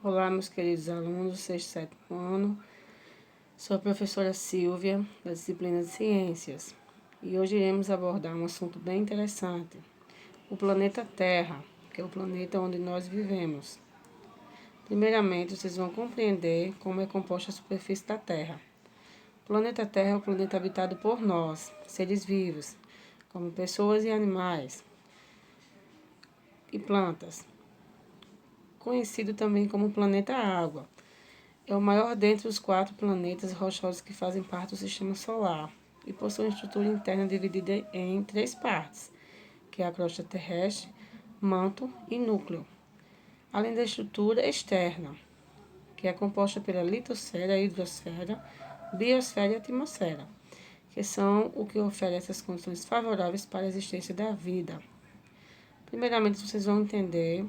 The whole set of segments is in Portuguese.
Olá, meus queridos alunos do sexto e sétimo ano. Sou a professora Silvia, da disciplina de Ciências. E hoje iremos abordar um assunto bem interessante. O planeta Terra, que é o planeta onde nós vivemos. Primeiramente, vocês vão compreender como é composta a superfície da Terra. O planeta Terra é o planeta habitado por nós, seres vivos, como pessoas e animais e plantas. Conhecido também como planeta Água. É o maior dentre os 4 planetas rochosos que fazem parte do Sistema Solar e possui uma estrutura interna dividida em 3 partes, que é a crosta terrestre, manto e núcleo, além da estrutura externa, que é composta pela litosfera, hidrosfera, biosfera e atmosfera, que são o que oferece as condições favoráveis para a existência da vida. Primeiramente, vocês vão entender a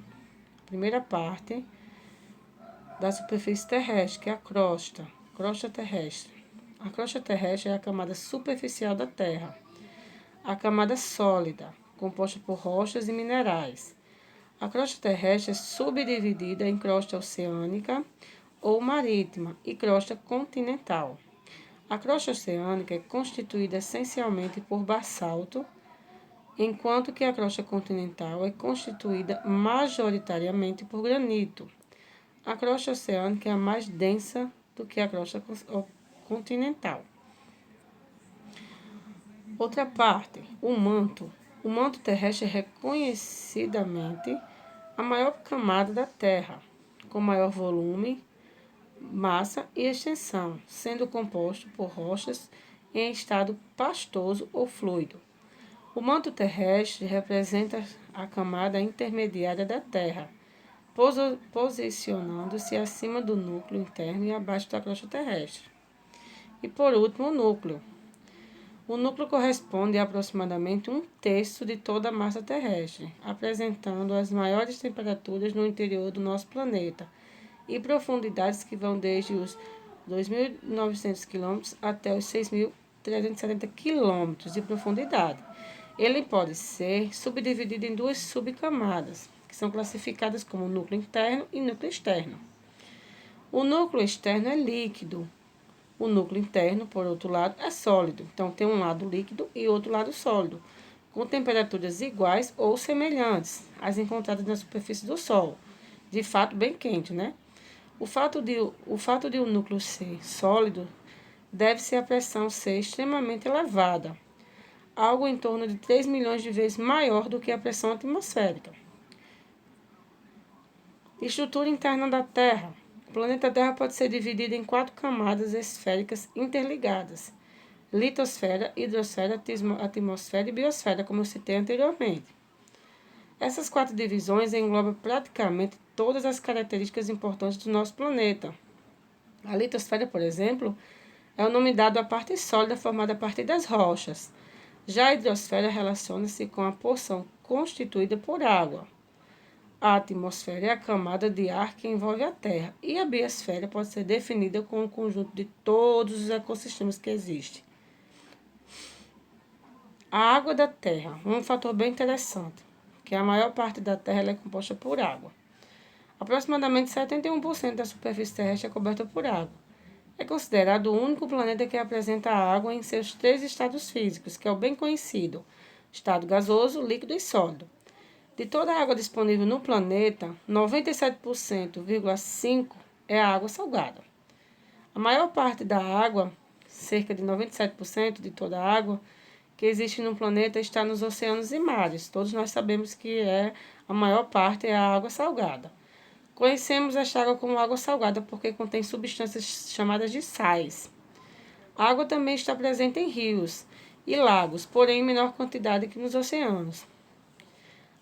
primeira parte da superfície terrestre, que é a crosta terrestre. A crosta terrestre é a camada superficial da Terra. A camada sólida, composta por rochas e minerais. A crosta terrestre é subdividida em crosta oceânica ou marítima e crosta continental. A crosta oceânica é constituída essencialmente por basalto, enquanto que a crosta continental é constituída majoritariamente por granito. A crosta oceânica é a mais densa do que a crosta continental. Outra parte, o manto. O manto terrestre é reconhecidamente a maior camada da Terra, com maior volume, massa e extensão, sendo composto por rochas em estado pastoso ou fluido. O manto terrestre representa a camada intermediária da Terra, posicionando-se acima do núcleo interno e abaixo da crosta terrestre. E por último, o núcleo. O núcleo corresponde a aproximadamente 1/3 de toda a massa terrestre, apresentando as maiores temperaturas no interior do nosso planeta e profundidades que vão desde os 2.900 km até os 6.370 km de profundidade. Ele pode ser subdividido em 2 subcamadas, que são classificadas como núcleo interno e núcleo externo. O núcleo externo é líquido. O núcleo interno, por outro lado, é sólido. Então, tem um lado líquido e outro lado sólido, com temperaturas iguais ou semelhantes às encontradas na superfície do Sol. De fato, bem quente, né? O fato de o núcleo ser sólido deve-se à pressão ser extremamente elevada, algo em torno de 3 milhões de vezes maior do que a pressão atmosférica. Estrutura interna da Terra. O planeta Terra pode ser dividido em 4 camadas esféricas interligadas: litosfera, hidrosfera, atmosfera e biosfera, como eu citei anteriormente. Essas 4 divisões englobam praticamente todas as características importantes do nosso planeta. A litosfera, por exemplo, é o nome dado à parte sólida formada a partir das rochas. Já a hidrosfera relaciona-se com a porção constituída por água. A atmosfera é a camada de ar que envolve a Terra, e a biosfera pode ser definida como um conjunto de todos os ecossistemas que existem. A água da Terra, um fator bem interessante, que a maior parte da Terra é composta por água. Aproximadamente 71% da superfície terrestre é coberta por água. É considerado o único planeta que apresenta água em seus 3 estados físicos, que é o bem conhecido: estado gasoso, líquido e sólido. De toda a água disponível no planeta, 97,5% é a água salgada. A maior parte da água, cerca de 97% de toda a água que existe no planeta, está nos oceanos e mares. Todos nós sabemos que a maior parte é a água salgada. Conhecemos esta água como água salgada porque contém substâncias chamadas de sais. A água também está presente em rios e lagos, porém em menor quantidade que nos oceanos.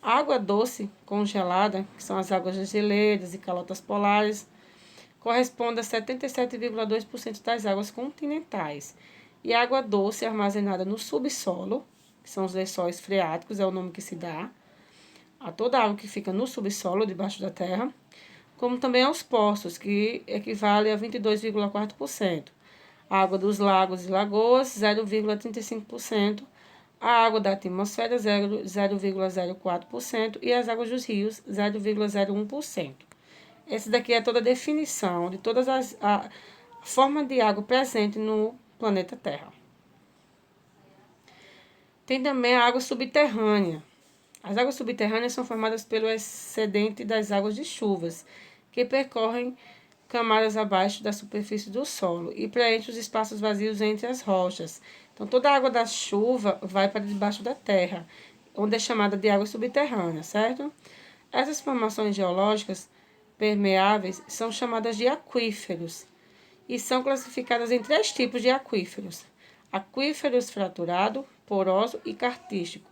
A água doce congelada, que são as águas das geleiras e calotas polares, corresponde a 77,2% das águas continentais. E a água doce armazenada no subsolo, que são os lençóis freáticos, é o nome que se dá a toda a água que fica no subsolo, debaixo da terra, como também aos poços, que equivale a 22,4%. A água dos lagos e lagoas, 0,35%. A água da atmosfera, 0,04%, e as águas dos rios, 0,01%. Esse daqui é toda a definição de todas a forma de água presente no planeta Terra. Tem também a água subterrânea. As águas subterrâneas são formadas pelo excedente das águas de chuvas, que percorrem camadas abaixo da superfície do solo e preenchem os espaços vazios entre as rochas. Então, toda a água da chuva vai para debaixo da terra, onde é chamada de água subterrânea, certo? Essas formações geológicas permeáveis são chamadas de aquíferos e são classificadas em 3 tipos de aquíferos: aquíferos fraturado, poroso e cartístico.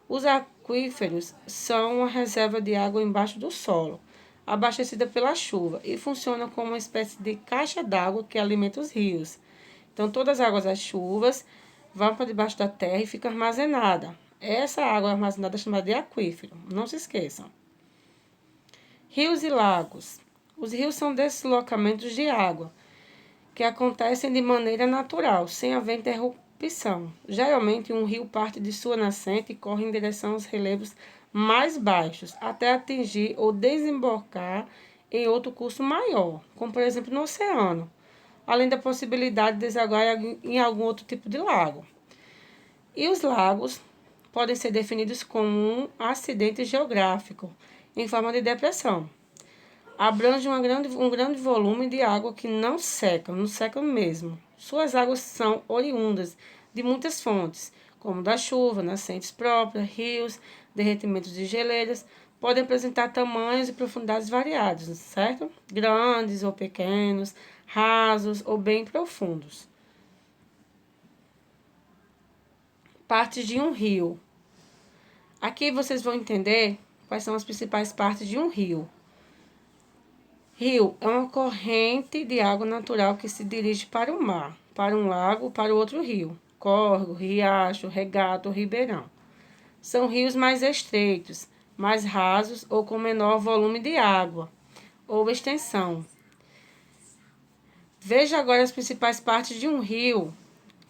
Os aquíferos são uma reserva de água embaixo do solo, abastecida pela chuva, e funcionam como uma espécie de caixa d'água que alimenta os rios. Então, todas as águas das chuvas vão para debaixo da terra e ficam armazenadas. Essa água armazenada é chamada de aquífero, não se esqueçam. Rios e lagos. Os rios são deslocamentos de água que acontecem de maneira natural, sem haver interrupção. Geralmente, um rio parte de sua nascente e corre em direção aos relevos mais baixos, até atingir ou desembocar em outro curso maior, como por exemplo no oceano, além da possibilidade de desaguar em algum outro tipo de lago. E os lagos podem ser definidos como um acidente geográfico, em forma de depressão. Abrange um grande volume de água que não secam mesmo. Suas águas são oriundas de muitas fontes, como da chuva, nascentes próprias, rios, derretimentos de geleiras, podem apresentar tamanhos e profundidades variados, certo? Grandes ou pequenos, rasos ou bem profundos. Partes de um rio. Aqui vocês vão entender quais são as principais partes de um rio. Rio é uma corrente de água natural que se dirige para o mar, para um lago, para outro rio. Córrego, riacho, regato ou ribeirão. São rios mais estreitos, mais rasos ou com menor volume de água ou extensão. Veja agora as principais partes de um rio.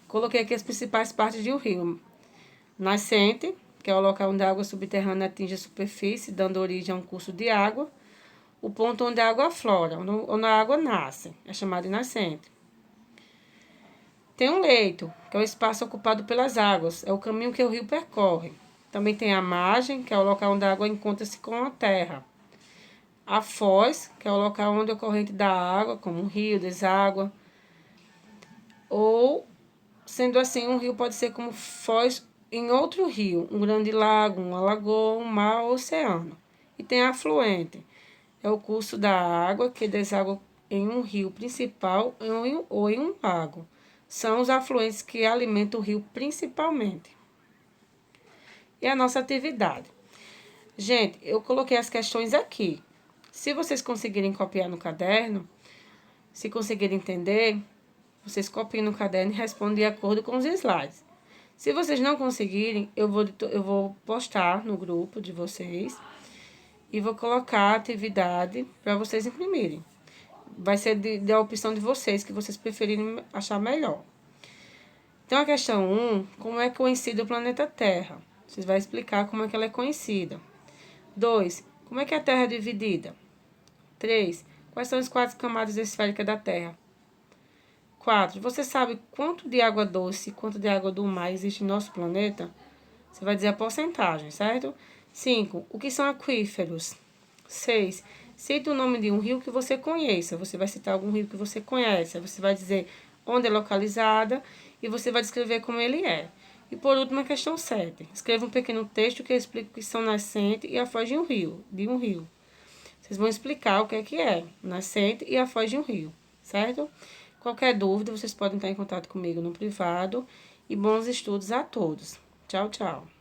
Coloquei aqui as principais partes de um rio. Nascente, que é o local onde a água subterrânea atinge a superfície, dando origem a um curso de água. O ponto onde a água aflora, onde a água nasce, é chamado de nascente. Tem um leito, que é o espaço ocupado pelas águas, é o caminho que o rio percorre. Também tem a margem, que é o local onde a água encontra-se com a terra. A foz, que é o local onde a corrente da água, como um rio, deságua. Ou, sendo assim, um rio pode ser como foz em outro rio, um grande lago, uma lagoa, um mar ou oceano. E tem a afluente, é o curso da água que deságua em um rio principal ou em um lago. São os afluentes que alimentam o rio principalmente. E a nossa atividade. Gente, eu coloquei as questões aqui. Se vocês conseguirem copiar no caderno, se conseguirem entender, vocês copiem no caderno e respondem de acordo com os slides. Se vocês não conseguirem, eu vou postar no grupo de vocês e vou colocar a atividade para vocês imprimirem. Vai ser da opção de vocês, que vocês preferirem achar melhor. Então, a questão 1, como é conhecido o planeta Terra? Vocês vão explicar como é que ela é conhecida. 2, como é que a Terra é dividida? 3, quais são as 4 camadas esféricas da Terra? 4, você sabe quanto de água doce e quanto de água do mar existe no nosso planeta? Você vai dizer a porcentagem, certo? 5, o que são aquíferos? 6, cita o nome de um rio que você conheça. Você vai citar algum rio que você conhece. Você vai dizer onde é localizada e você vai descrever como ele é. E por último, a questão 7. Escreva um pequeno texto que explica o que são nascente e a foz de um rio. Vocês vão explicar o que é nascente e a foz de um rio, certo? Qualquer dúvida, vocês podem estar em contato comigo no privado. E bons estudos a todos. Tchau, tchau.